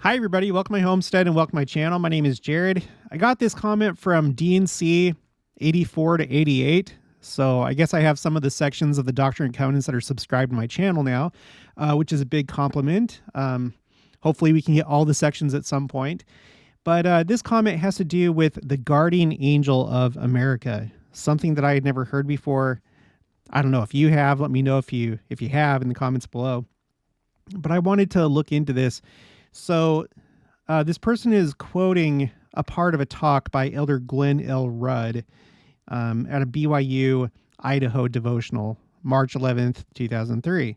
Hi, everybody. Welcome to my homestead and welcome to my channel. My name is Jared. I got this comment from DNC 84 to 88. So I guess I have some of the sections of the Doctrine and Covenants that are subscribed to my channel now, which is a big compliment. Hopefully we can get all the sections at some point. But this comment has to do with the guardian angel of America, something that I had never heard before. I don't know if you have. Let me know if you have in the comments below. But I wanted to look into this. So this person is quoting a part of a talk by Elder Glen L. Rudd at a BYU Idaho devotional, March 11th, 2003.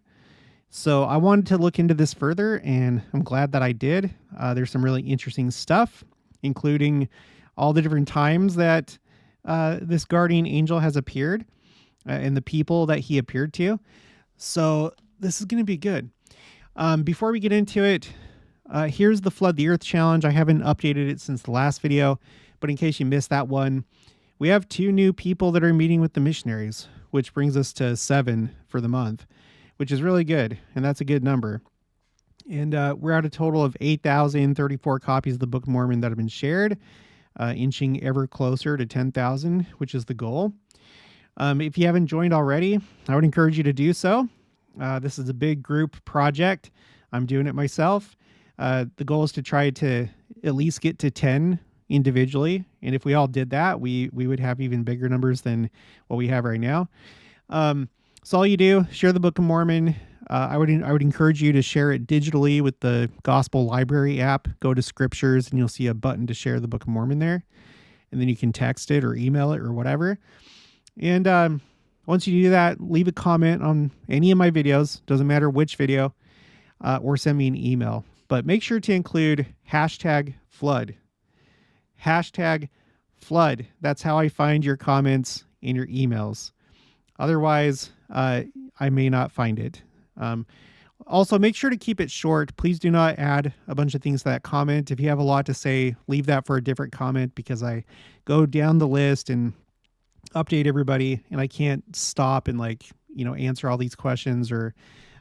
So I wanted to look into this further, and I'm glad that I did. There's some really interesting stuff, including all the different times that this guardian angel has appeared and the people that he appeared to. So this is going to be good. Before we get into it, here's the Flood the Earth Challenge. I haven't updated it since the last video, but in case you missed that one, we have 2 new people that are meeting with the missionaries, which brings us to 7 for the month, which is really good, and that's a good number. And we're at a total of 8,034 copies of the Book of Mormon that have been shared, inching ever closer to 10,000, which is the goal. If you haven't joined already, I would encourage you to do so. This is a big group project. I'm doing it myself. The goal is to try to at least get to 10 individually. And if we all did that, we would have even bigger numbers than what we have right now. So all you do, share the Book of Mormon. I would encourage you to share it digitally with the Gospel Library app. Go to Scriptures and you'll see a button to share the Book of Mormon there. And then you can text it or email it or whatever. And once you do that, leave a comment on any of my videos. Doesn't matter which video. Or send me an email. But make sure to include #flood. #flood. That's how I find your comments in your emails. Otherwise, I may not find it. Also, make sure to keep it short. Please do not add a bunch of things to that comment. If you have a lot to say, leave that for a different comment, because I go down the list and update everybody, and I can't stop and answer all these questions, or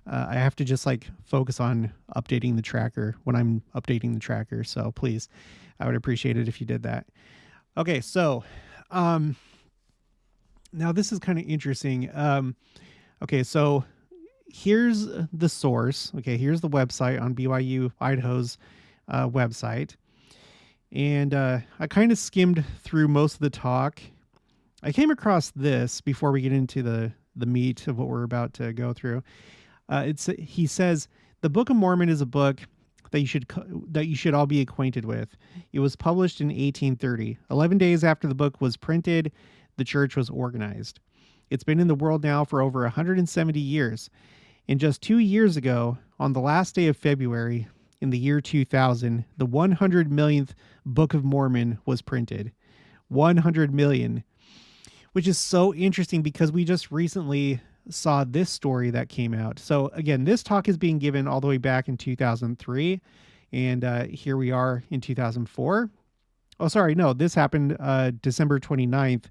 I have to just focus on updating the tracker when I'm updating the tracker. So please, I would appreciate it if you did that. Okay. So, now this is kind of interesting. Okay. So here's the source. Okay. Here's the website on BYU Idaho's website. And I kind of skimmed through most of the talk. I came across this before we get into the meat of what we're about to go through. He says the Book of Mormon is a book that you should all be acquainted with. It was published in 1830. 11 days after the book was printed, the church was organized. It's been in the world now for over 170 years. And just 2 years ago, on the last day of February in the year 2000, the 100 millionth Book of Mormon was printed. 100 million. Which is so interesting because we just recently saw this story that came out. So again, this talk is being given all the way back in 2003. And here we are in 2004. Oh, sorry. No, this happened December 29th,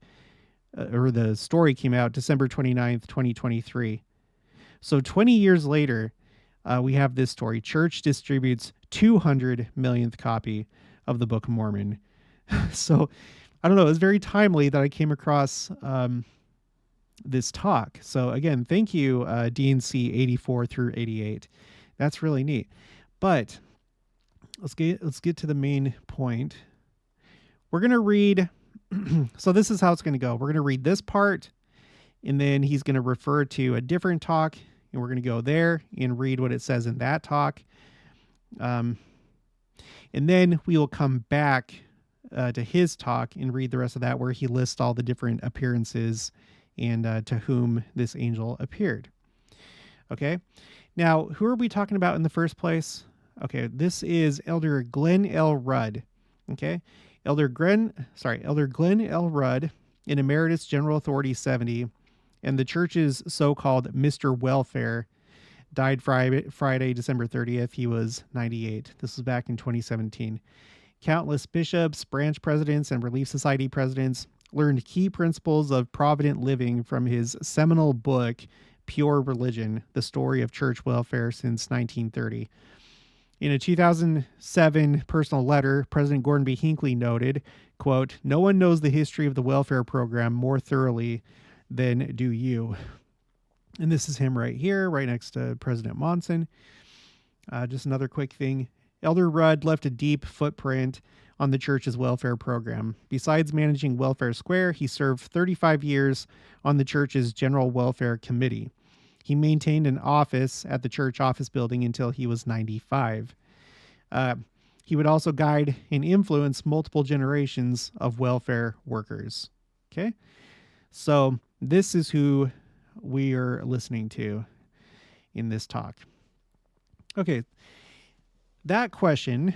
or the story came out December 29th, 2023. So 20 years later, we have this story. Church distributes 200 millionth copy of the Book of Mormon. So I don't know. It was very timely that I came across this talk. So again, thank you, DNC 84 through 88. That's really neat. But let's get to the main point. We're going to read. So this is how it's going to go. We're going to read this part, and then he's going to refer to a different talk, and we're going to go there and read what it says in that talk. And then we will come back to his talk and read the rest of that, where he lists all the different appearances and to whom this angel appeared. Okay. Now, who are we talking about in the first place? Okay. This is Elder Glen L. Rudd. Okay. Elder Glen L. Rudd, an Emeritus General Authority 70, and the church's so-called Mr. Welfare, died Friday, December 30th. He was 98. This was back in 2017. Countless bishops, branch presidents, and Relief Society presidents learned key principles of provident living from his seminal book, Pure Religion, The Story of Church Welfare Since 1930. In a 2007 personal letter, President Gordon B. Hinckley noted, quote, "No one knows the history of the welfare program more thoroughly than do you." And this is him right here, right next to President Monson. Just another quick thing. Elder Rudd left a deep footprint on the church's welfare program. Besides managing Welfare Square, he served 35 years on the church's General Welfare Committee. He maintained an office at the church office building until he was 95. He would also guide and influence multiple generations of welfare workers. Okay, so this is who we are listening to in this talk. Okay, that question,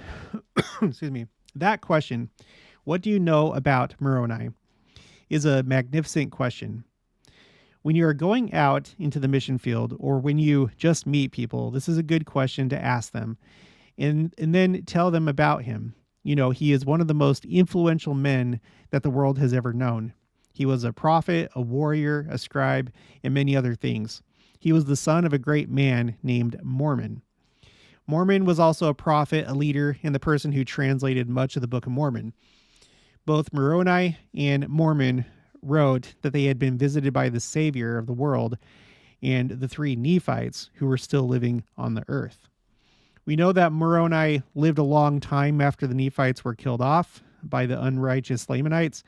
excuse me, that question, what do you know about Moroni, is a magnificent question. When you are going out into the mission field or when you just meet people, this is a good question to ask them and then tell them about him. You know, he is one of the most influential men that the world has ever known. He was a prophet, a warrior, a scribe, and many other things. He was the son of a great man named Mormon. Mormon was also a prophet, a leader, and the person who translated much of the Book of Mormon. Both Moroni and Mormon wrote that they had been visited by the Savior of the world and the three Nephites who were still living on the earth. We know that Moroni lived a long time after the Nephites were killed off by the unrighteous Lamanites.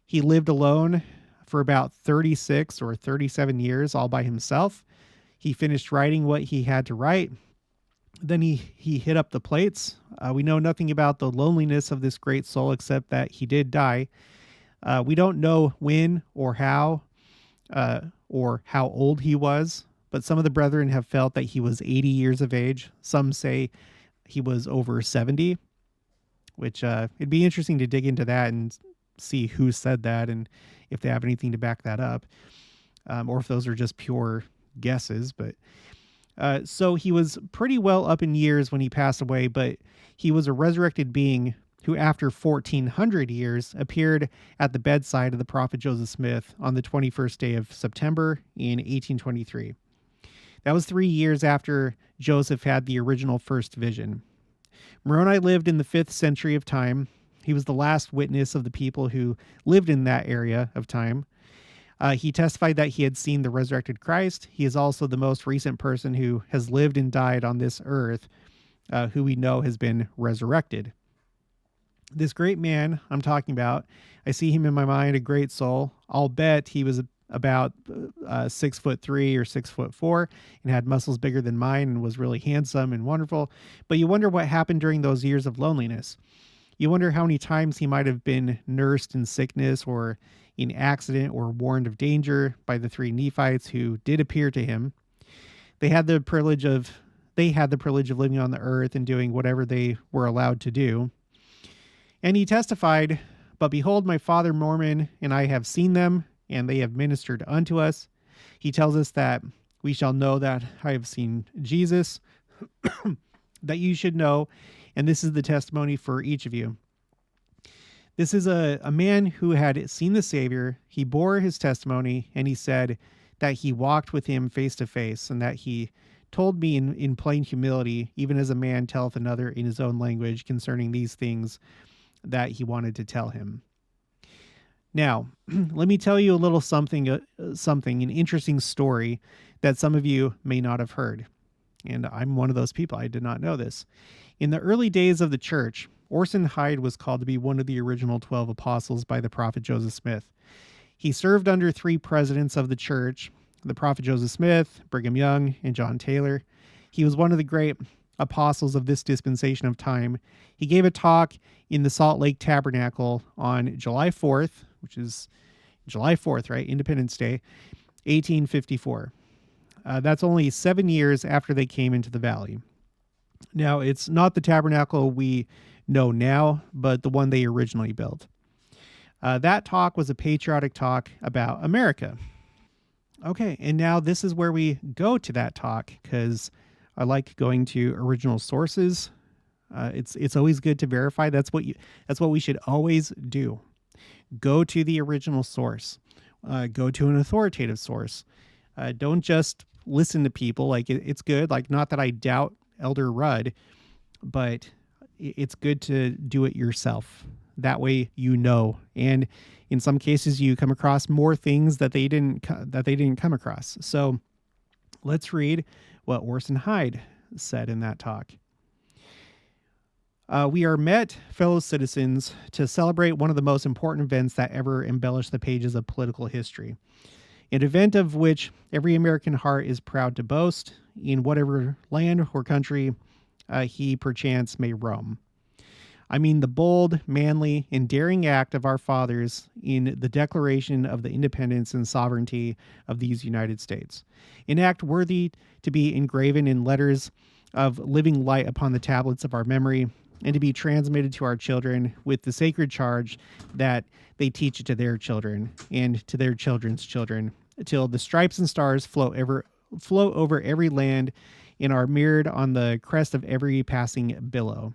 He lived alone for about 36 or 37 years all by himself. He finished writing what he had to write. Then he hit up the plates. We know nothing about the loneliness of this great soul except that he did die. We don't know when or how old he was, but some of the brethren have felt that he was 80 years of age. Some say he was over 70, which it'd be interesting to dig into that and see who said that and if they have anything to back that up, or if those are just pure guesses. But so he was pretty well up in years when he passed away, but he was a resurrected being who after 1400 years appeared at the bedside of the prophet Joseph Smith on the 21st day of September in 1823. That was 3 years after Joseph had the original first vision. Moroni lived in the 5th century of time. He was the last witness of the people who lived in that area of time. He testified that he had seen the resurrected Christ. He is also the most recent person who has lived and died on this earth, who we know has been resurrected. This great man I'm talking about, I see him in my mind, a great soul. I'll bet he was about 6'3" or 6'4" and had muscles bigger than mine and was really handsome and wonderful. But you wonder what happened during those years of loneliness. You wonder how many times he might have been nursed in sickness or in accident or warned of danger by the three Nephites who did appear to him. They had the privilege of living on the earth and doing whatever they were allowed to do. And he testified, "But behold, my father Mormon and I have seen them, and they have ministered unto us." He tells us that we shall know that I have seen Jesus, that you should know, and this is the testimony for each of you. This is a man who had seen the Savior. He bore his testimony, and he said that he walked with him face to face, and that he told me in plain humility, even as a man telleth another in his own language concerning these things that he wanted to tell him. Now, let me tell you a little something, an interesting story that some of you may not have heard. And I'm one of those people. I did not know this. In the early days of the church, Orson Hyde was called to be one of the original 12 apostles by the prophet Joseph Smith. He served under 3 presidents of the church, the prophet Joseph Smith, Brigham Young, and John Taylor. He was one of the great apostles of this dispensation of time. He gave a talk in the Salt Lake Tabernacle on July 4th, which is July 4th, right? Independence Day, 1854. That's only 7 years after they came into the valley. Now, it's not the tabernacle we know now, but the one they originally built. That talk was a patriotic talk about America. Okay, and now this is where we go to that talk, because I like going to original sources. It's always good to verify. That's what we should always do. Go to the original source. Go to an authoritative source. Don't just listen to people. Like it's good. Like, not that I doubt Elder Rudd, but it's good to do it yourself. That way, and in some cases, you come across more things that they didn't come across. So let's read what Orson Hyde said in that talk. We are met, fellow citizens, to celebrate one of the most important events that ever embellished the pages of political history. An event of which every American heart is proud to boast in whatever land or country he perchance may roam. I mean the bold, manly, and daring act of our fathers in the Declaration of the Independence and Sovereignty of these United States. An act worthy to be engraven in letters of living light upon the tablets of our memory and to be transmitted to our children with the sacred charge that they teach it to their children and to their children's children, till the stripes and stars flow over every land and are mirrored on the crest of every passing billow.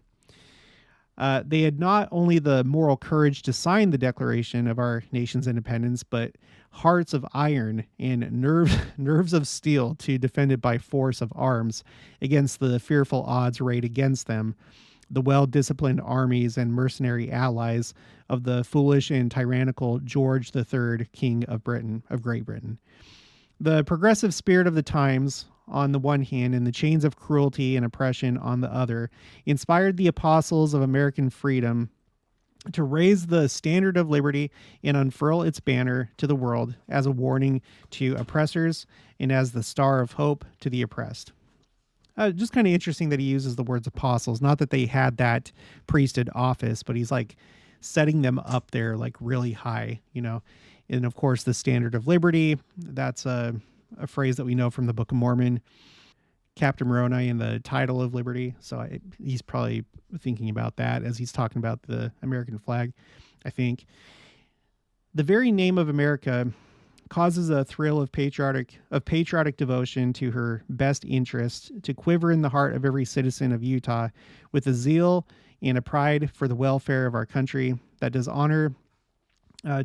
They had not only the moral courage to sign the Declaration of our nation's independence, but hearts of iron and nerves of steel to defend it by force of arms against the fearful odds arrayed against them, the well-disciplined armies and mercenary allies of the foolish and tyrannical George III, King of Great Britain. The progressive spirit of the times, on the one hand, and the chains of cruelty and oppression on the other, inspired the apostles of American freedom to raise the standard of liberty and unfurl its banner to the world as a warning to oppressors and as the star of hope to the oppressed. Just kind of interesting that he uses the words apostles. Not that they had that priesthood office, but he's like setting them up there like really high, And of course, the standard of liberty, that's a phrase that we know from the Book of Mormon. Captain Moroni and the title of liberty. So he's probably thinking about that as he's talking about the American flag, I think. The very name of America causes a thrill of patriotic devotion to her best interest to quiver in the heart of every citizen of Utah with a zeal and a pride for the welfare of our country that does honor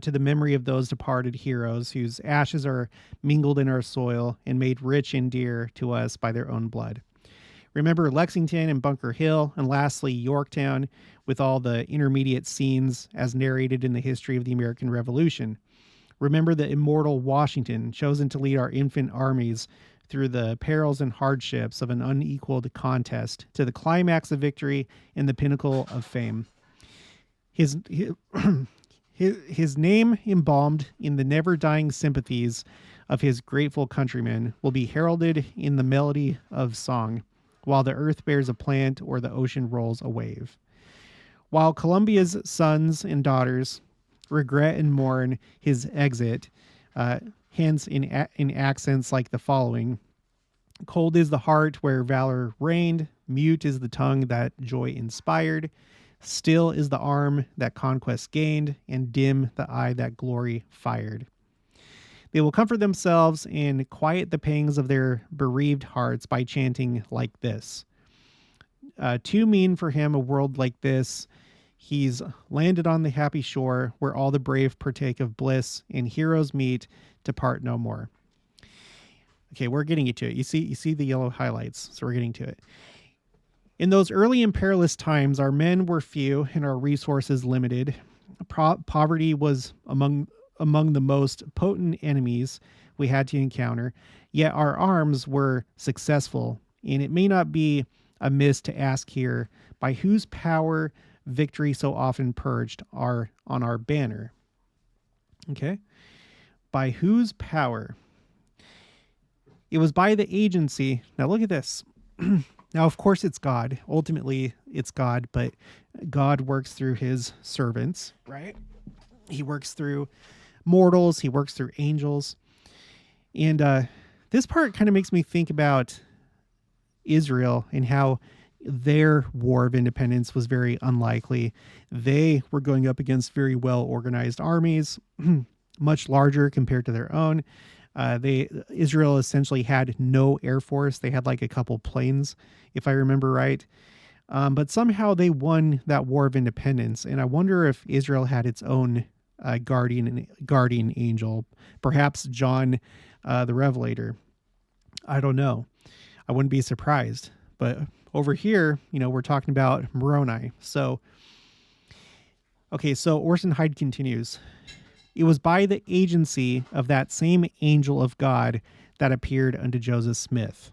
to the memory of those departed heroes whose ashes are mingled in our soil and made rich and dear to us by their own blood. Remember Lexington and Bunker Hill, and lastly Yorktown, with all the intermediate scenes as narrated in the history of the American Revolution. Remember the immortal Washington, chosen to lead our infant armies through the perils and hardships of an unequaled contest to the climax of victory and the pinnacle of fame. His name, embalmed in the never-dying sympathies of his grateful countrymen, will be heralded in the melody of song, while the earth bears a plant or the ocean rolls a wave. While Columbia's sons and daughters regret and mourn his exit, hence in accents like the following: cold is the heart where valor reigned, mute is the tongue that joy inspired, still is the arm that conquest gained, and dim the eye that glory fired. They will comfort themselves and quiet the pangs of their bereaved hearts by chanting like this: too mean for him a world like this. He's landed on the happy shore where all the brave partake of bliss and heroes meet to part no more. Okay, we're getting to it. You see the yellow highlights, so we're getting to it. In those early and perilous times, our men were few and our resources limited. Poverty was among the most potent enemies we had to encounter, yet our arms were successful, and it may not be amiss to ask here, by whose power victory so often perched on our banner? Okay? By whose power? It was by the agency. Now look at this. Now, of course, it's God. Ultimately, it's God, but God works through his servants, right? He works through mortals. He works through angels. And this part kind of makes me think about Israel and how their war of independence was very unlikely. They were going up against very well-organized armies, much larger compared to their own. Israel essentially had no air force. They had like a couple planes, if I remember right. But somehow they won that war of independence. And I wonder if Israel had its own guardian angel, perhaps John the Revelator. I don't know. I wouldn't be surprised. But over here, we're talking about Moroni. So, okay, so Orson Hyde continues. It was by the agency of that same angel of God that appeared unto Joseph Smith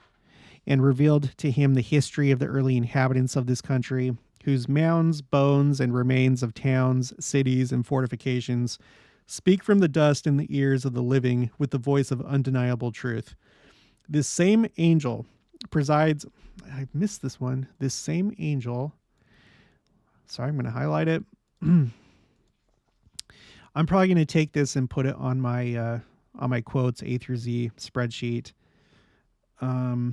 and revealed to him the history of the early inhabitants of this country, whose mounds, bones, and remains of towns, cities, and fortifications speak from the dust in the ears of the living with the voice of undeniable truth. This same angel presides. I missed this one. This same angel. Sorry, I'm going to highlight it. I'm probably going to take this and put it on my quotes A through Z spreadsheet. I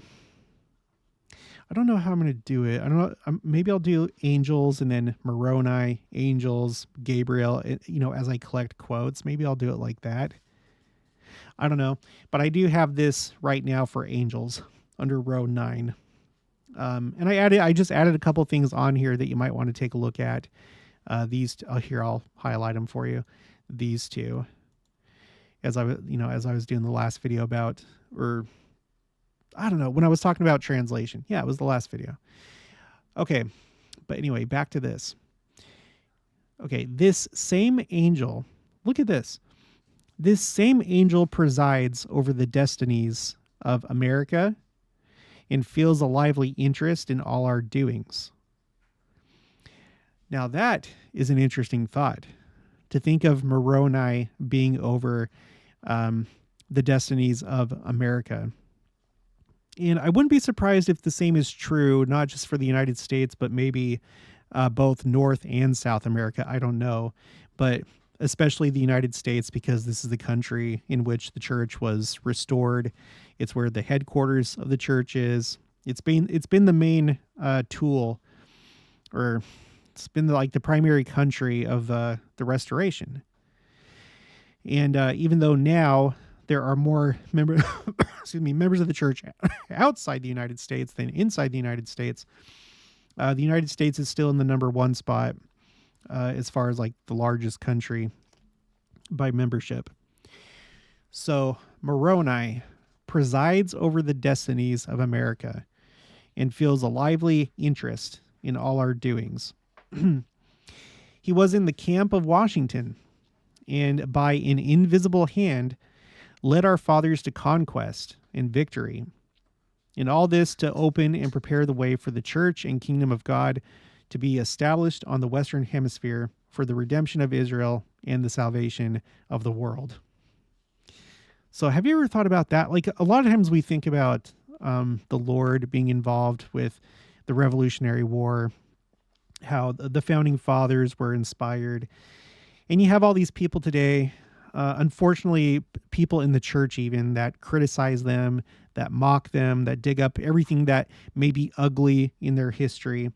don't know how I'm going to do it. I don't know. Maybe I'll do angels and then Moroni, angels, Gabriel, as I collect quotes. Maybe I'll do it like that. I don't know. But I do have this right now for angels under row 9. And I just added a couple things on here that you might want to take a look at. I'll highlight them for you. These two, as I was doing the last video about, or I don't know, when I was talking about translation. Yeah, it was the last video. Okay. But anyway, back to this. Okay. This same angel, look at this. This same angel presides over the destinies of America and feels a lively interest in all our doings. Now that is an interesting thought, to think of Moroni being over the destinies of America. And I wouldn't be surprised if the same is true, not just for the United States, but maybe both North and South America. I don't know. But especially the United States, because this is the country in which the church was restored. It's where the headquarters of the church is. It's been the main tool, or it's been the primary country of the restoration. And even though now there are more members of the church outside the United States than inside the United States, the United States is still in the number 1 spot as far as the largest country by membership. So Moroni presides over the destinies of America and feels a lively interest in all our doings. He was in the camp of Washington, and by an invisible hand led our fathers to conquest and victory. And all this to open and prepare the way for the church and kingdom of God to be established on the Western Hemisphere for the redemption of Israel and the salvation of the world. So have you ever thought about that? A lot of times we think about the Lord being involved with the Revolutionary War, how the founding fathers were inspired. And you have all these people today, unfortunately, people in the church even, that criticize them, that mock them, that dig up everything that may be ugly in their history.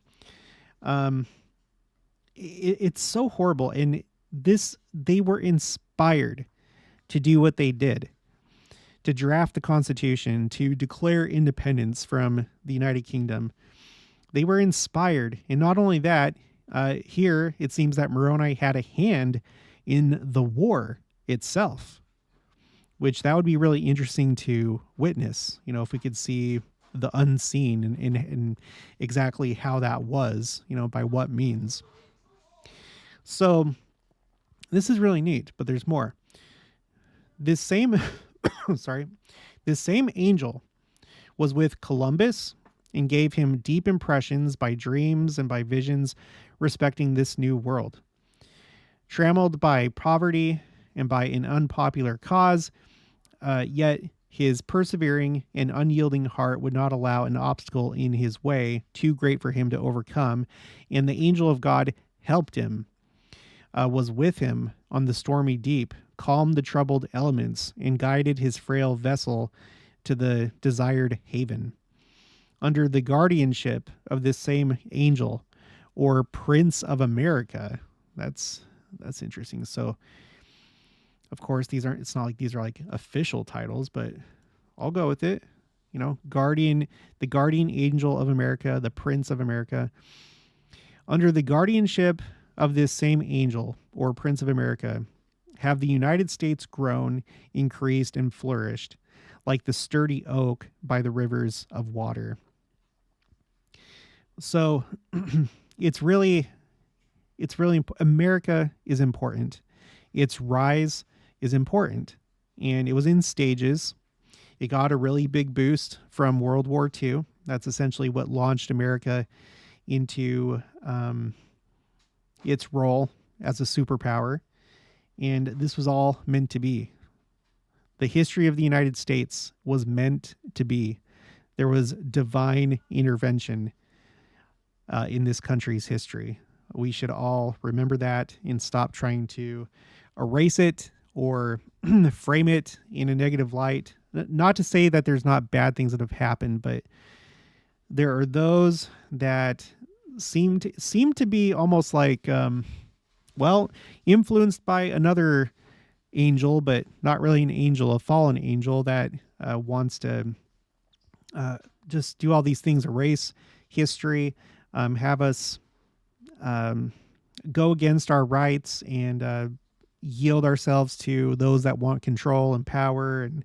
It's so horrible. And they were inspired to do what they did, to draft the Constitution, to declare independence from the United Kingdom. They were inspired. And not only that, here it seems that Moroni had a hand in the war itself, which that would be really interesting to witness, if we could see the unseen and exactly how that was, by what means. So this is really neat, but there's more. This same, this same angel was with Columbus and gave him deep impressions by dreams and by visions respecting this new world. Trammeled by poverty and by an unpopular cause, yet his persevering and unyielding heart would not allow an obstacle in his way too great for him to overcome, and the angel of God helped him, was with him on the stormy deep, calmed the troubled elements, and guided his frail vessel to the desired haven. Under the guardianship of this same angel, or Prince of America, that's interesting. So, of course, it's not like these are official titles, but I'll go with it. The guardian angel of America, the Prince of America. Under the guardianship of this same angel, or Prince of America, have the United States grown, increased, and flourished like the sturdy oak by the rivers of water. So it's really, America is important. Its rise is important. And it was in stages. It got a really big boost from World War II. That's essentially what launched America into its role as a superpower. And this was all meant to be. The history of the United States was meant to be. There was divine intervention in this country's history. We should all remember that and stop trying to erase it or frame it in a negative light. Not to say that there's not bad things that have happened, but there are those that seem to be almost like, well, influenced by another angel, but not really an angel, a fallen angel that wants to just do all these things, erase history, have us go against our rights and yield ourselves to those that want control and power and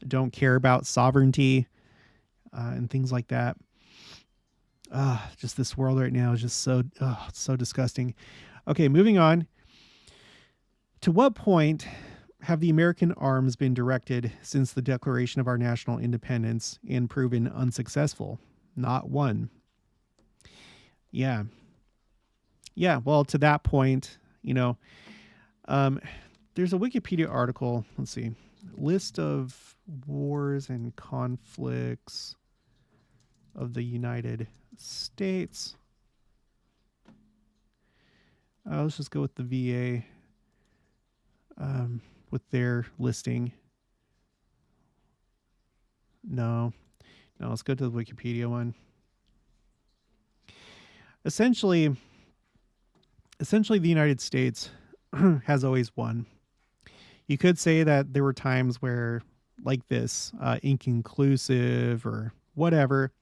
don't care about sovereignty and things like that. Just this world right now is just so disgusting. Okay, moving on. To what point have the American arms been directed since the declaration of our national independence and proven unsuccessful? Not one. Yeah. Yeah, well, to that point, there's a Wikipedia article. Let's see. List of wars and conflicts of the United States. Let's just go with the VA with their listing. No, let's go to the Wikipedia one. Essentially, the United States has always won. You could say that there were times where, like this, inconclusive or whatever.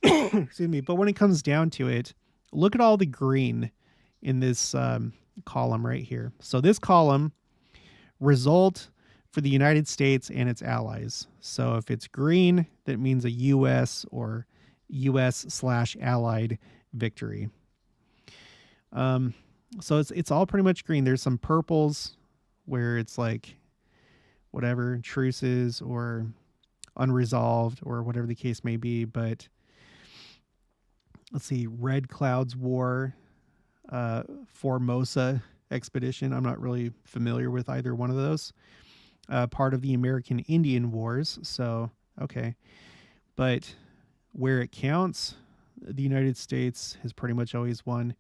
Excuse me. But when it comes down to it, look at all the green in this column right here. So this column, result for the United States and its allies. So if it's green, that means a U.S. or U.S./allied victory. So it's all pretty much green. There's some purples where it's like whatever, truces or unresolved or whatever the case may be. But let's see, Red Cloud's War, Formosa expedition. I'm not really familiar with either one of those. Part of the American Indian Wars. So, okay. But where it counts, the United States has pretty much always won.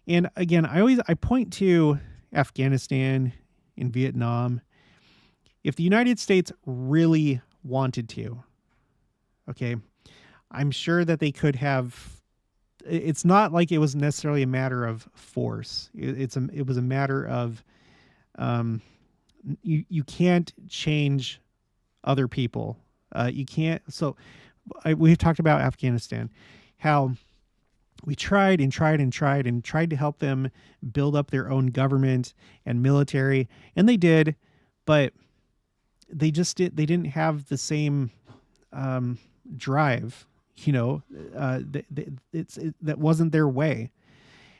And again, I point to Afghanistan and Vietnam. If the United States really wanted to, okay, I'm sure that they could have. It's not like it was necessarily a matter of force. It was a matter of you can't change other people. You can't. So we've talked about Afghanistan, how we tried to help them build up their own government and military, and they did, but they didn't have the same drive. That wasn't their way.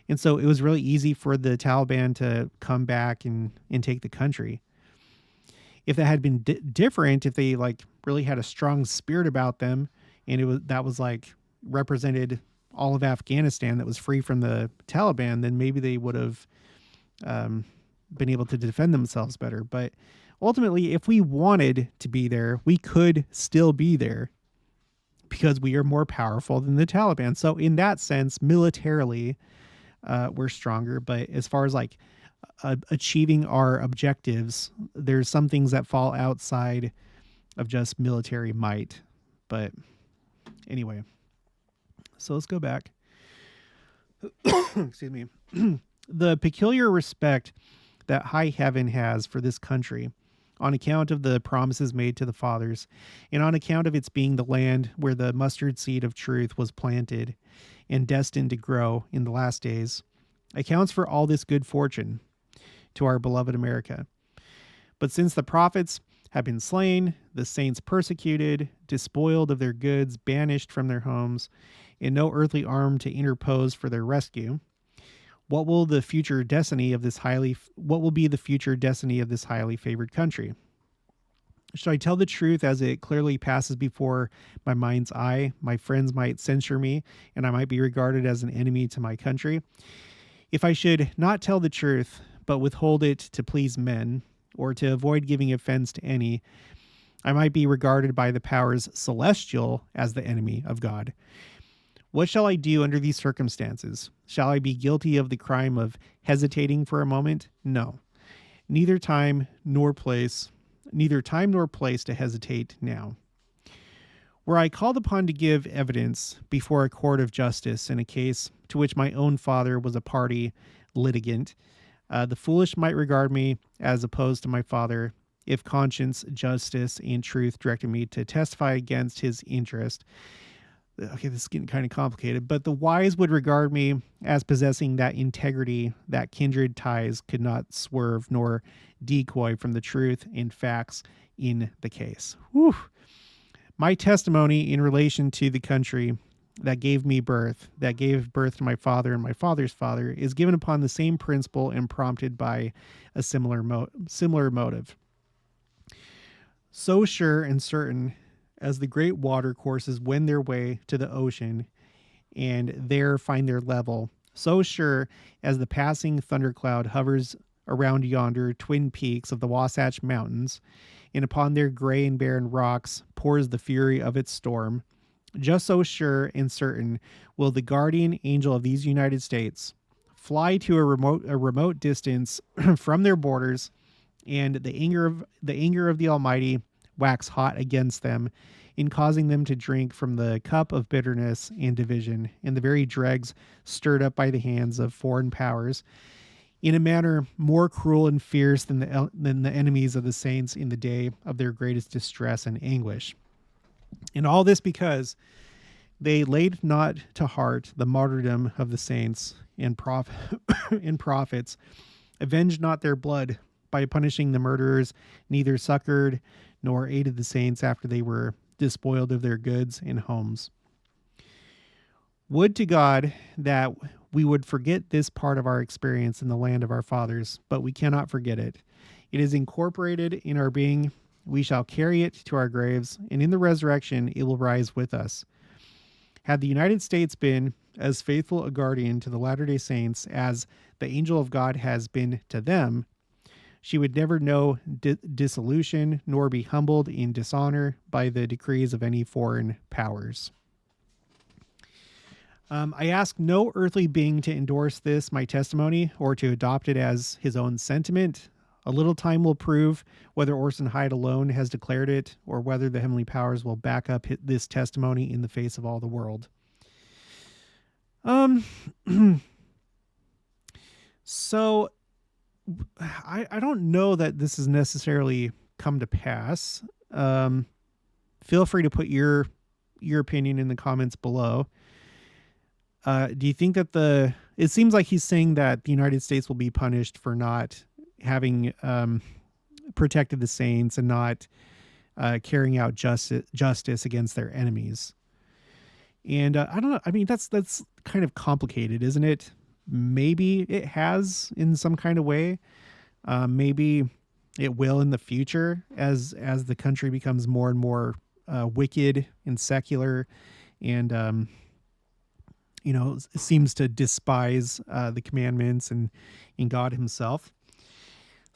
And so it was really easy for the Taliban to come back and take the country. If that had been different, if they like really had a strong spirit about them, and that was like represented all of Afghanistan that was free from the Taliban, then maybe they would have been able to defend themselves better. But ultimately, if we wanted to be there, we could still be there because we are more powerful than the Taliban. So in that sense, militarily, we're stronger. But as far as like achieving our objectives, there's some things that fall outside of just military might. But anyway, so let's go back. Excuse me. The peculiar respect that high heaven has for this country, on account of the promises made to the fathers, and on account of its being the land where the mustard seed of truth was planted and destined to grow in the last days, accounts for all this good fortune to our beloved America. But since the prophets have been slain, the saints persecuted, despoiled of their goods, banished from their homes, and no earthly arm to interpose for their rescue. What will be the future destiny of this highly favored country? Should I tell the truth as it clearly passes before my mind's eye? My friends might censure me, and I might be regarded as an enemy to my country. If I should not tell the truth, but withhold it to please men, or to avoid giving offense to any, I might be regarded by the powers celestial as the enemy of God. What shall I do under these circumstances? Shall I be guilty of the crime of hesitating for a moment? No. Neither time nor place to hesitate now. Were I called upon to give evidence before a court of justice in a case to which my own father was a party litigant, the foolish might regard me as opposed to my father if conscience, justice, and truth directed me to testify against his interest. Okay, this is getting kind of complicated, but the wise would regard me as possessing that integrity that kindred ties could not swerve nor decoy from the truth and facts in the case. Whew. My testimony in relation to the country that gave birth to my father and my father's father, is given upon the same principle and prompted by a similar motive. So sure and certain as the great water courses wend their way to the ocean and there find their level, so sure as the passing thundercloud hovers around yonder twin peaks of the Wasatch Mountains, and upon their gray and barren rocks pours the fury of its storm, just so sure and certain will the guardian angel of these United States fly to a remote distance from their borders, and the anger of the Almighty wax hot against them, in causing them to drink from the cup of bitterness and division, and the very dregs stirred up by the hands of foreign powers, in a manner more cruel and fierce than the enemies of the saints in the day of their greatest distress and anguish. And all this because they laid not to heart the martyrdom of the saints and prophets, avenged not their blood by punishing the murderers, neither succored nor aided the saints after they were despoiled of their goods and homes. Would to God that we would forget this part of our experience in the land of our fathers, but we cannot forget it. It is incorporated in our being. We shall carry it to our graves, and in the resurrection it will rise with us. Had the United States been as faithful a guardian to the Latter-day Saints as the angel of God has been to them, she would never know dissolution, nor be humbled in dishonor by the decrees of any foreign powers. I ask no earthly being to endorse this, my testimony, or to adopt it as his own sentiment. A little time will prove whether Orson Hyde alone has declared it, or whether the heavenly powers will back up this testimony in the face of all the world. So I don't know that this has necessarily come to pass. Feel free to put your opinion in the comments below. Do you think that it seems like he's saying that the United States will be punished for not having protected the saints and not carrying out justice against their enemies. And I don't know. I mean, that's kind of complicated, isn't it? Maybe it has in some kind of way. Maybe it will in the future as the country becomes more and more wicked and secular, and seems to despise the commandments and God Himself.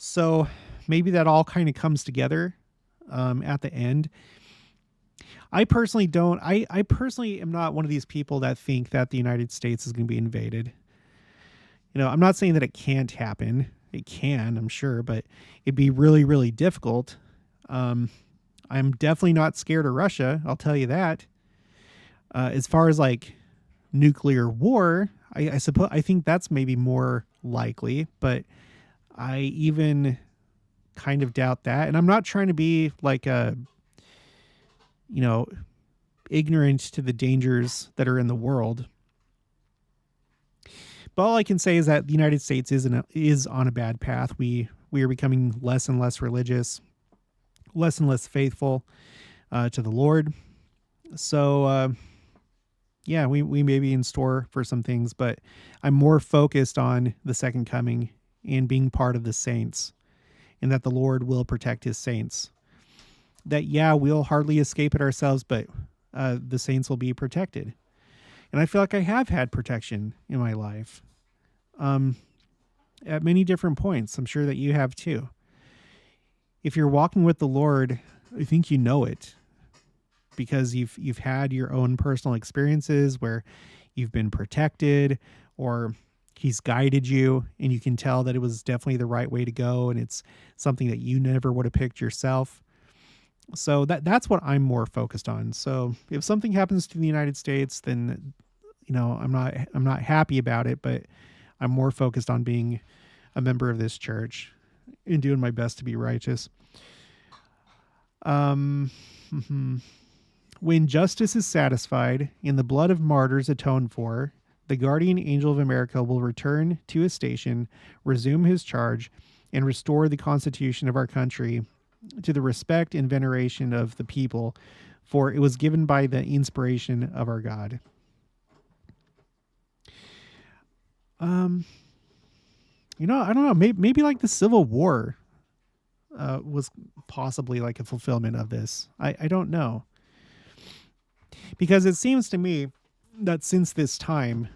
So maybe that all kind of comes together at the end. I personally don't. I personally am not one of these people that think that the United States is going to be invaded. I'm not saying that it can't happen. It can, I'm sure, but it'd be really, really difficult. I'm definitely not scared of Russia. I'll tell you that. As far as like nuclear war, I suppose I think that's maybe more likely, but I even kind of doubt that. And I'm not trying to be like ignorant to the dangers that are in the world. But all I can say is that the United States is on a bad path. We are becoming less and less religious. less and less faithful to the Lord. So, yeah, we may be in store for some things, but I'm more focused on the second coming and being part of the saints, and that the Lord will protect his saints. That, yeah, we'll hardly escape it ourselves, but the saints will be protected. And I feel like I have had protection in my life at many different points. I'm sure that you have too. If you're walking with the Lord, I think you know it, because you've had your own personal experiences where you've been protected, or he's guided you and you can tell that it was definitely the right way to go, and it's something that you never would have picked yourself. So that's what I'm more focused on. So if something happens to the United States, then I'm not happy about it, but I'm more focused on being a member of this church and doing my best to be righteous. Mhm. When justice is satisfied and the blood of martyrs atoned for, the guardian angel of America will return to his station, resume his charge, and restore the Constitution of our country to the respect and veneration of the people, for it was given by the inspiration of our God. I don't know. Maybe like the Civil War was possibly like a fulfillment of this. I don't know. Because it seems to me that since this time,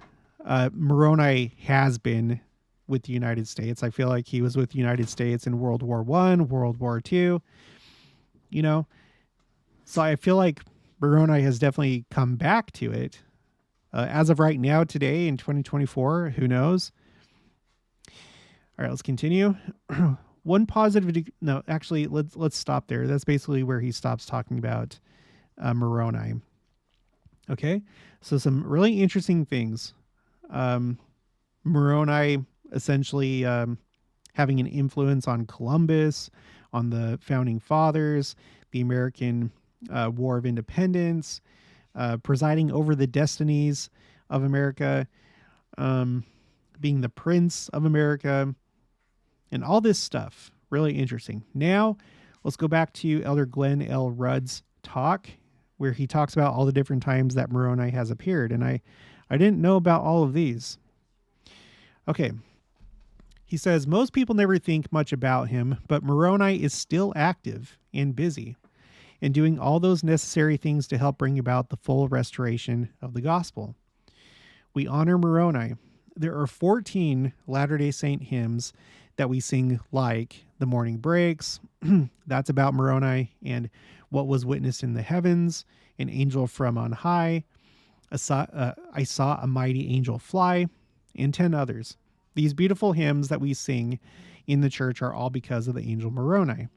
Moroni has been with the United States. I feel like he was with the United States in World War One, World War Two. You know, so I feel like Moroni has definitely come back to it. As of right now, today in 2024, who knows? All right, let's continue. One positive. No, actually, let's stop there. That's basically where he stops talking about Moroni. Okay, so some really interesting things. Moroni essentially having an influence on Columbus, on the founding fathers, the American War of Independence, presiding over the destinies of America, being the Prince of America, and all this stuff. Really interesting. Now, let's go back to Elder Glen L. Rudd's talk, where he talks about all the different times that Moroni has appeared. And I didn't know about all of these. Okay. He says, most people never think much about him, but Moroni is still active and busy and doing all those necessary things to help bring about the full restoration of the gospel. We honor Moroni. There are 14 Latter-day Saint hymns that we sing, like The Morning Breaks, that's about Moroni, and What Was Witnessed in the Heavens, An Angel from on High, I Saw a Mighty Angel Fly, and 10 others. These beautiful hymns that we sing in the church are all because of the angel Moroni.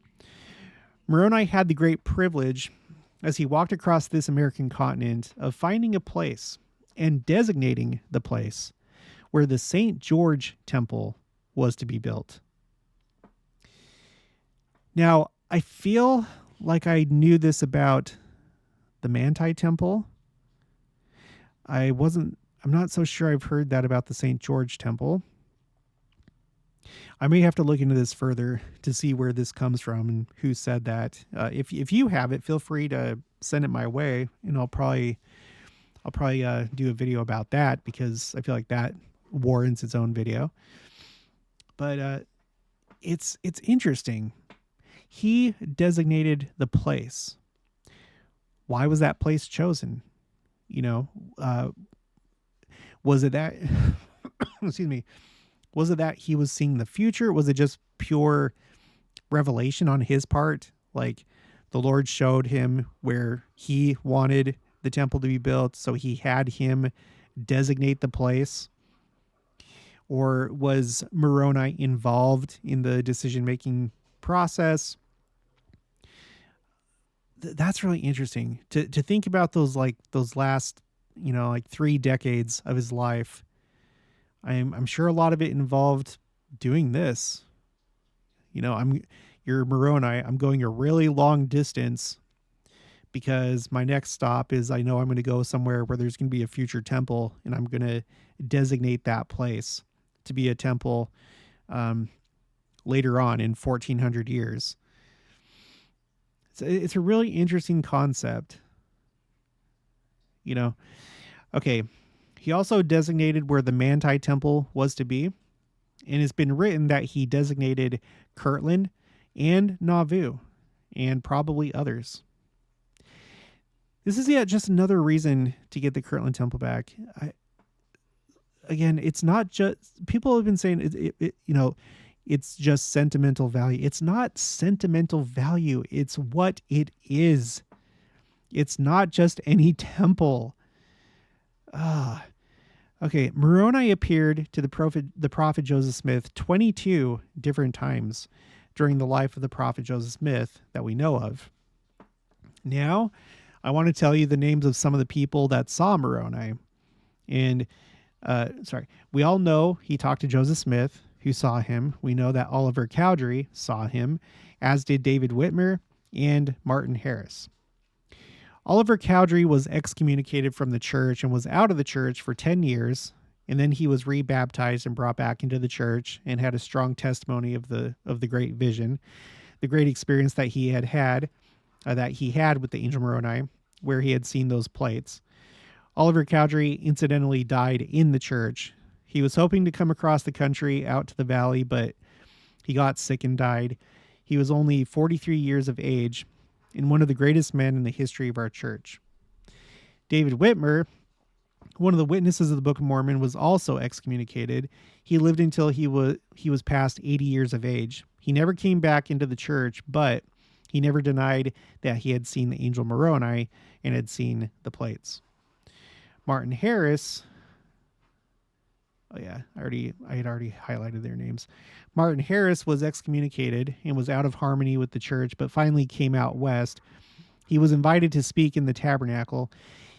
Moroni had the great privilege, as he walked across this American continent, of finding a place and designating the place where the St. George Temple was to be built. Now, I feel like I knew this about the Manti Temple. I'm not so sure I've heard that about the St. George Temple. I may have to look into this further to see where this comes from and who said that. If you have it, feel free to send it my way, and I'll probably do a video about that, because I feel like that warrants its own video. But it's interesting. He designated the place. Why was that place chosen? Was it that? Excuse me. Was it that he was seeing the future? Was it just pure revelation on his part? Like, the Lord showed him where he wanted the temple to be built, so he had him designate the place? Or was Moroni involved in the decision-making process? That's really interesting to think about those last, 3 decades of his life. I'm sure a lot of it involved doing this. You're Moroni. I'm going a really long distance because my next stop is, I know I'm going to go somewhere where there's going to be a future temple, and I'm going to designate that place to be a temple later on in 1400 years. It's a really interesting concept, you know. Okay, he also designated where the Manti temple was to be, and it's been written that he designated Kirtland and Nauvoo, and probably others. This is yet just another reason to get the Kirtland temple back. Again, it's not just, people have been saying it's just sentimental value. It's not sentimental value. It's what it is. It's not just any temple. Okay, Moroni appeared to the prophet Joseph Smith 22 different times during the life of the prophet Joseph Smith that we know of. Now, I want to tell you the names of some of the people that saw Moroni. And, we all know he talked to Joseph Smith, who saw him. We know that Oliver Cowdery saw him, as did David Whitmer and Martin Harris. Oliver Cowdery was excommunicated from the church and was out of the church for 10 years, and then he was rebaptized and brought back into the church and had a strong testimony of the great vision, the great experience that he had with the Angel Moroni, where he had seen those plates. Oliver Cowdery incidentally died in the church. He was hoping to come across the country out to the valley, but he got sick and died. He was only 43 years of age and one of the greatest men in the history of our church. David Whitmer, one of the witnesses of the Book of Mormon, was also excommunicated. He lived until he was past 80 years of age. He never came back into the church, but he never denied that he had seen the Angel Moroni and had seen the plates. Martin Harris, I had already highlighted their names. Martin Harris was excommunicated and was out of harmony with the church, but finally came out west. He was invited to speak in the tabernacle.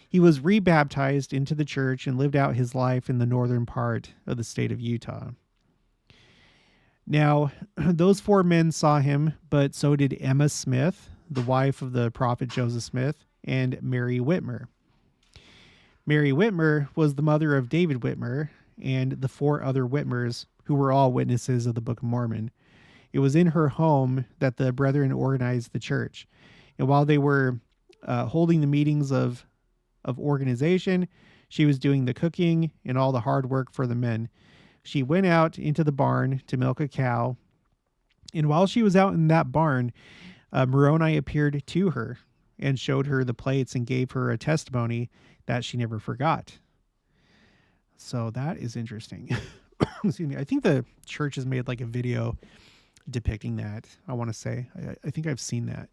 He was rebaptized into the church and lived out his life in the northern part of the state of Utah. Now, those four men saw him, but so did Emma Smith, the wife of the prophet Joseph Smith, and Mary Whitmer. Mary Whitmer was the mother of David Whitmer and the four other Whitmers, who were all witnesses of the Book of Mormon. It was in her home that the brethren organized the church. And while they were holding the meetings of organization, she was doing the cooking and all the hard work for the men. She went out into the barn to milk a cow. And while she was out in that barn, Moroni appeared to her and showed her the plates and gave her a testimony that she never forgot. So that is interesting. Excuse me. I think the church has made like a video depicting that. I want to say, I think I've seen that.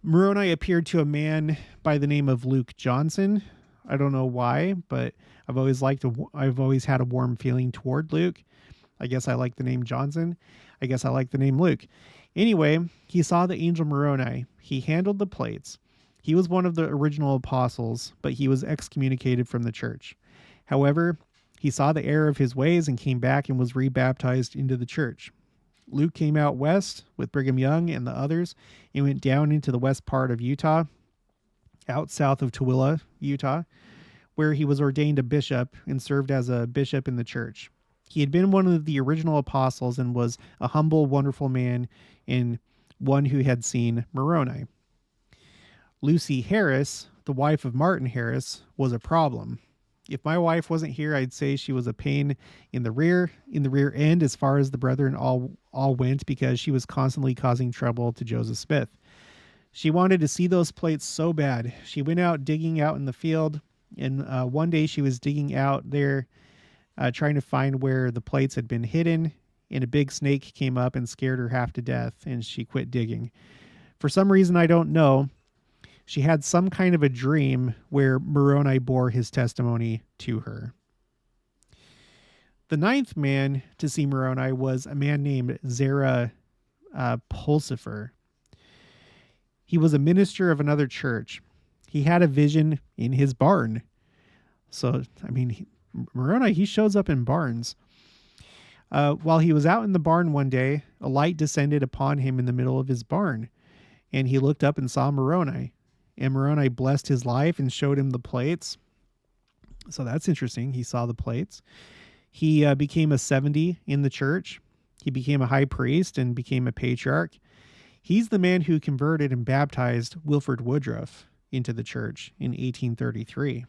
Moroni appeared to a man by the name of Luke Johnson. I don't know why, but I've always had a warm feeling toward Luke. I guess I like the name Johnson. I guess I like the name Luke. Anyway, he saw the Angel Moroni. He handled the plates. He was one of the original apostles, but he was excommunicated from the church. However, he saw the error of his ways and came back and was rebaptized into the church. Luke came out west with Brigham Young and the others and went down into the west part of Utah, out south of Tooele, Utah, where he was ordained a bishop and served as a bishop in the church. He had been one of the original apostles and was a humble, wonderful man and one who had seen Moroni. Lucy Harris, the wife of Martin Harris, was a problem. If my wife wasn't here, I'd say she was a pain in the rear end as far as the brethren all went, because she was constantly causing trouble to Joseph Smith. She wanted to see those plates so bad. She went out digging out in the field, and one day she was digging out there trying to find where the plates had been hidden, and a big snake came up and scared her half to death, and she quit digging. For some reason I don't know, she had some kind of a dream where Moroni bore his testimony to her. The ninth man to see Moroni was a man named Zerah Pulsifer. He was a minister of another church. He had a vision in his barn. So, Moroni, he shows up in barns. While he was out in the barn one day, a light descended upon him in the middle of his barn, and he looked up and saw Moroni. And Moroni blessed his life and showed him the plates. So that's interesting. He saw the plates. He became a 70 in the church. He became a high priest and became a patriarch. He's the man who converted and baptized Wilford Woodruff into the church in 1833.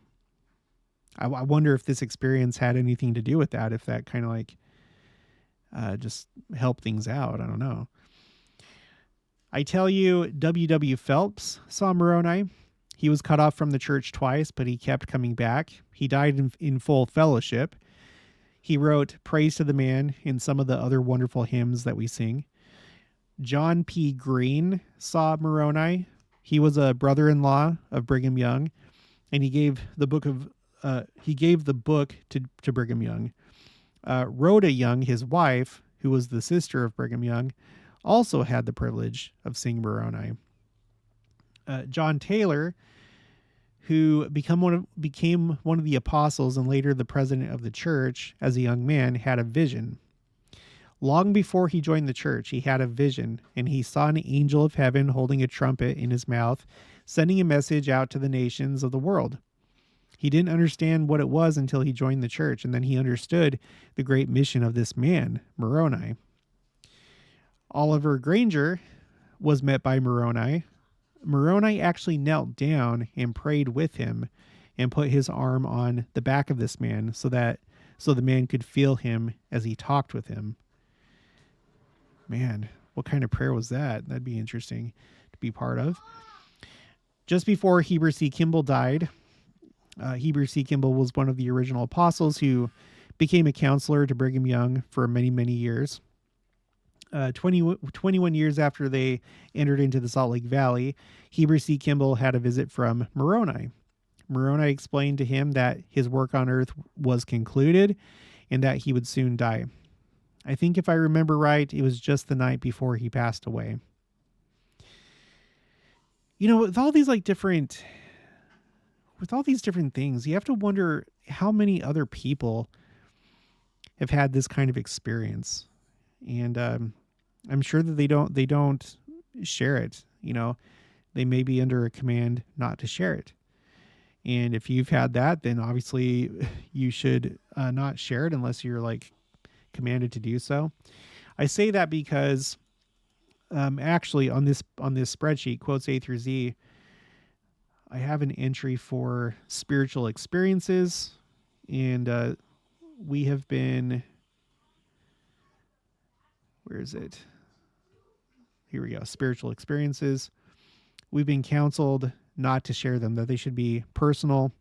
I wonder if this experience had anything to do with that, if that kind of like just helped things out. I don't know. I tell you, W. Phelps saw Moroni. He was cut off from the church twice, but he kept coming back. He died in full fellowship. He wrote Praise to the Man in some of the other wonderful hymns that we sing. John P. Green saw Moroni. He was a brother-in-law of Brigham Young, and he gave the book to Brigham Young. Rhoda Young, his wife, who was the sister of Brigham Young, also had the privilege of seeing Moroni. John Taylor, who became one of the apostles and later the president of the church as a young man, had a vision. Long before he joined the church, he had a vision, and he saw an angel of heaven holding a trumpet in his mouth, sending a message out to the nations of the world. He didn't understand what it was until he joined the church, and then he understood the great mission of this man, Moroni. Oliver Granger was met by Moroni. Moroni actually knelt down and prayed with him and put his arm on the back of this man so the man could feel him as he talked with him. Man, what kind of prayer was that? That'd be interesting to be part of. Just before Heber C. Kimball died, Heber C. Kimball was one of the original apostles who became a counselor to Brigham Young for many, many years. 21 years after they entered into the Salt Lake Valley, Heber C. Kimball had a visit from Moroni. Moroni explained to him that his work on earth was concluded and that he would soon die. I think if I remember right, it was just the night before he passed away. You know, with all these different things, you have to wonder how many other people have had this kind of experience. And I'm sure that they don't share it. You know, they may be under a command not to share it. And if you've had that, then obviously you should not share it unless you're commanded to do so. I say that because actually on this spreadsheet, quotes A through Z, I have an entry for spiritual experiences, and we have been, where is it? Here we go. Spiritual experiences. We've been counseled not to share them, that they should be personal.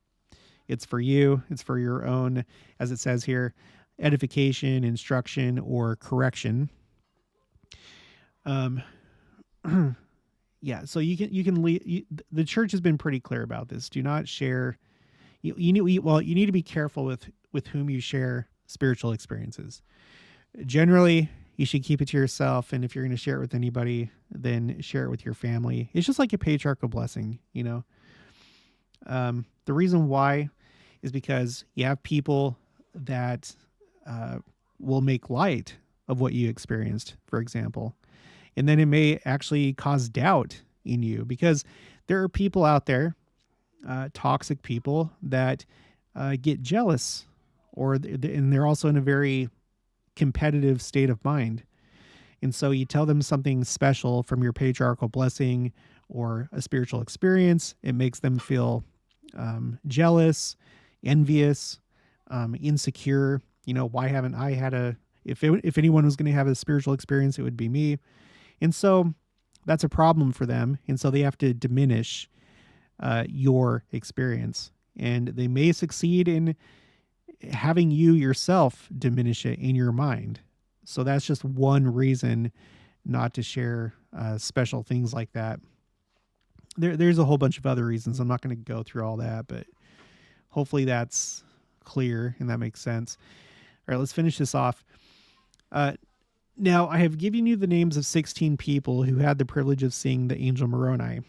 It's for you. It's for your own, as it says here, edification, instruction, or correction. Yeah, so you can the church has been pretty clear about this. Do not share. You need to be careful with whom you share spiritual experiences. Generally, you should keep it to yourself, and if you're going to share it with anybody, then share it with your family. It's just like a patriarchal blessing, you know. The reason why is because you have people that will make light of what you experienced, for example. And then it may actually cause doubt in you, because there are people out there, toxic people, that get jealous, and they're also in a very competitive state of mind. And so you tell them something special from your patriarchal blessing or a spiritual experience. It makes them feel jealous, envious, insecure. You know, why haven't I had if anyone was going to have a spiritual experience, it would be me. And so that's a problem for them. And so they have to diminish your experience. And they may succeed in having you yourself diminish it in your mind. So that's just one reason not to share special things like that. There's a whole bunch of other reasons. I'm not going to go through all that, but hopefully that's clear and that makes sense. All right, let's finish this off. Now, I have given you the names of 16 people who had the privilege of seeing the Angel Moroni.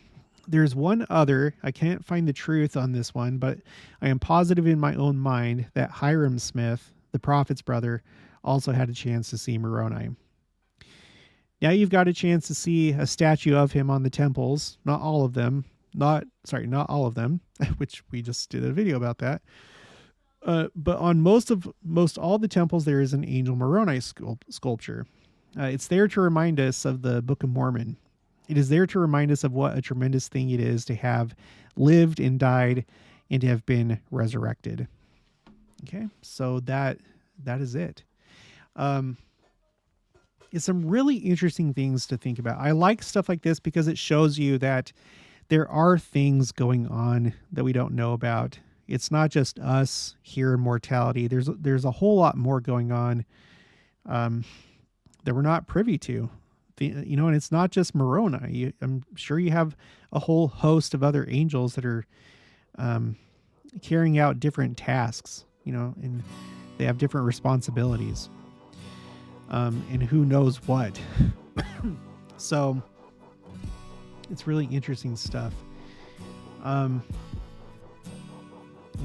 There's one other. I can't find the truth on this one, but I am positive in my own mind that Hiram Smith, the prophet's brother, also had a chance to see Moroni. Now you've got a chance to see a statue of him on the temples. Not all of them, not all of them, which we just did a video about that. But on most all the temples, there is an Angel Moroni sculpture. It's there to remind us of the Book of Mormon. It is there to remind us of what a tremendous thing it is to have lived and died and to have been resurrected. Okay, so that is it. It's some really interesting things to think about. I like stuff like this because it shows you that there are things going on that we don't know about. It's not just us here in mortality. There's a whole lot more going on that we're not privy to. And it's not just Moroni. I'm sure you have a whole host of other angels that are carrying out different tasks, and they have different responsibilities. And who knows what. So it's really interesting stuff. I'm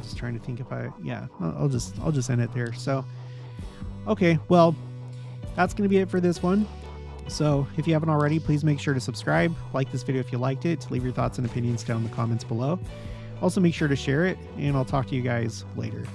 just trying to think if I'll just end it there. So, okay, well, that's going to be it for this one. So if you haven't already, please make sure to subscribe, like this video if you liked it, leave your thoughts and opinions down in the comments below. Also make sure to share it, and I'll talk to you guys later.